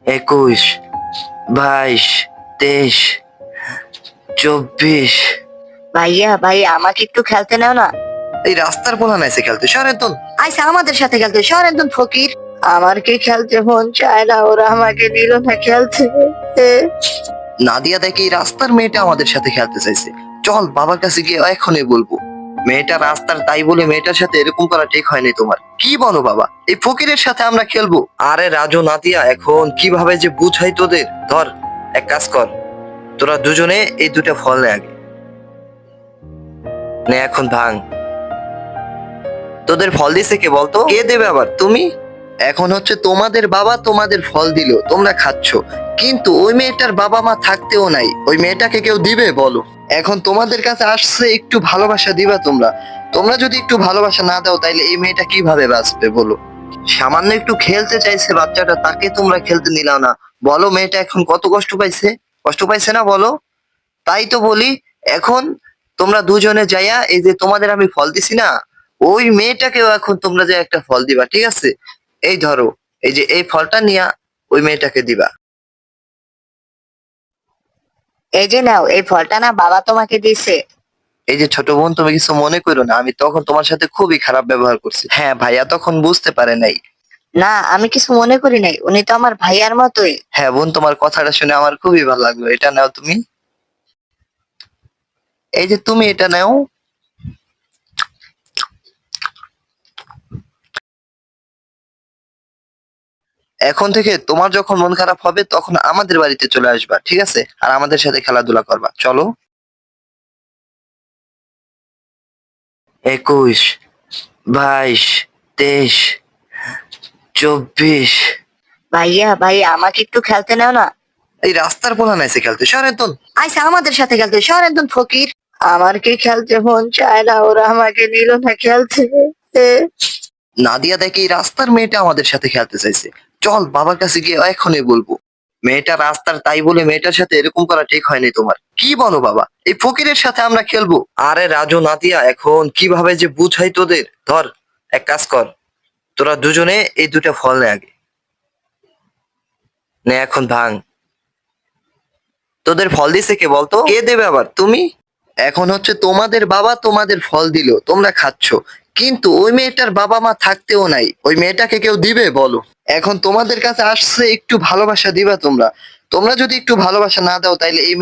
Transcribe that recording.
21, 22, 23, 24। ভাইয়া আমাকে একটু খেলতে নাও না। এই রাস্তার পোলা নাইছে খেলতে, সরেন তো। আইসা আমাদের সাথে খেলতে, শহর একদম ফকির। আমার কি খেলতে মন চায় না, ওরা আমাকে নিল না খেলতে। নাদিয়া দেখে এই রাস্তার মেয়েটা আমাদের সাথে খেলতে চাইছে। চল বাবার কাছে গিয়ে এখনই বলবো। মেয়েটা রাস্তার, তাই বলে মেয়েটার সাথে এরকম করা ঠিক হয়নি তোমার। কি বলো বাবা, এই ফকিরের সাথে আমরা খেলবো? আরে রাজু নাদিয়া, এখন কিভাবে যে বুঝাই তোদের। ধর, এক কাজ কর, তোরা দুজনে এই দুটা ফল নে আগে। নে এখন ভাঙ। তোদের ফল দিছে কে বলতো? কে দেবে আবার? তুমি? এখন হচ্ছে তোমাদের বাবা তোমাদের ফল দিল, তোমরা খাচ্ছ, কিন্তু ওই মেয়েটার বাবা মা থাকতেও নাই। ওই মেয়েটাকে কেউ দিবে বলো? এখন তোমাদের কাছে আসছে, একটু ভালোবাসা দিবা তোমরা? তোমরা যদি একটু ভালোবাসা না দাও, তাইলে এই মেয়েটা কিভাবে বাঁচবে বলো? সামান্য একটু খেলতে চাইছে বাচ্চাটা, তাকে তোমরা খেলতে নিলাও না। বলো, মেয়েটা এখন কত কষ্ট পাইছে? কষ্ট পাইছে না বলো? তাই তো বলি, এখন তোমরা দুজনে যাইয়া, এই যে তোমাদের আমি ফল দিছি না, ওই মেয়েটাকেও এখন তোমরা যে একটা ফল দিবা, ঠিক আছে? এই ধরো, এই যে এই ফলটা নিয়া ওই মেয়েটাকে দিবা। এই যে নাও, এই ফলটা না বাবা তোমাকে দিছে। এই যে ছোট বোন, তুমি কিছু মনে করো না, আমি তখন তোমার সাথে খুবই খারাপ ব্যবহার করছি। হ্যাঁ, ভাইয়া তখন বুঝতে পারে নাই। না, আমি কিছু মনে করি নাই, উনি তো আমার ভাইয়ার মতোই। হ্যাঁ বোন, তোমার কথাটা শুনে আমার খুবই ভালো লাগলো। এটা নাও তুমি। এই যে তুমি এটা নাও। এখন থেকে তোমার যখন মন খারাপ হবে, তখন আমাদের বাড়িতে চলে আসবা, ঠিক আছে? আর আমাদের সাথে খেলাধুলা করবা, চলো। 21, 22, 23, 24। ভাইয়া আমাকে একটু খেলতে নাও না। এই রাস্তার পোলা নাইছে খেলতে, সরেন তো। আইসা আমাদের সাথে খেলতে, শহর একদম ফকির। আমার কি খেলতে মন চায় না, ওরা আমাকে নিল না খেলতে। নাদিয়া দেখে এই রাস্তার মেয়েটা আমাদের সাথে খেলতে চাইছে। চল বাবার কাছে গিয়ে এখনই বলবো। মেয়েটা রাস্তার, তাই বলে মেয়েটার সাথে এরকম করা ঠিক হয়নি তোমার। কি বলো বাবা, এই ফকিরের সাথে আমরা খেলবো? আরে রাজু নাদিয়া, এখন কিভাবে যে বুঝাই তোদের। ধর, এক কাজ কর, তোরা দুজনে এই দুটা ফল নে আগে। নে এখন ভাঙ। তোদের ফল দিছে কে বলতো? কে দেবে আবার? তুমি? এখন হচ্ছে তোমাদের বাবা তোমাদের ফল দিল, তোমরা খাচ্ছ, কিন্তু ওই মেয়েটার বাবা মা থাকতেও নাই। ওই মেয়েটাকে কেউ দিবে বলো? এখন তোমাদের কাছে আসছে, একটু ভালোবাসা দিবা তোমরা? তোমরা যদি একটু ভালোবাসা না দাও, তাইলে এই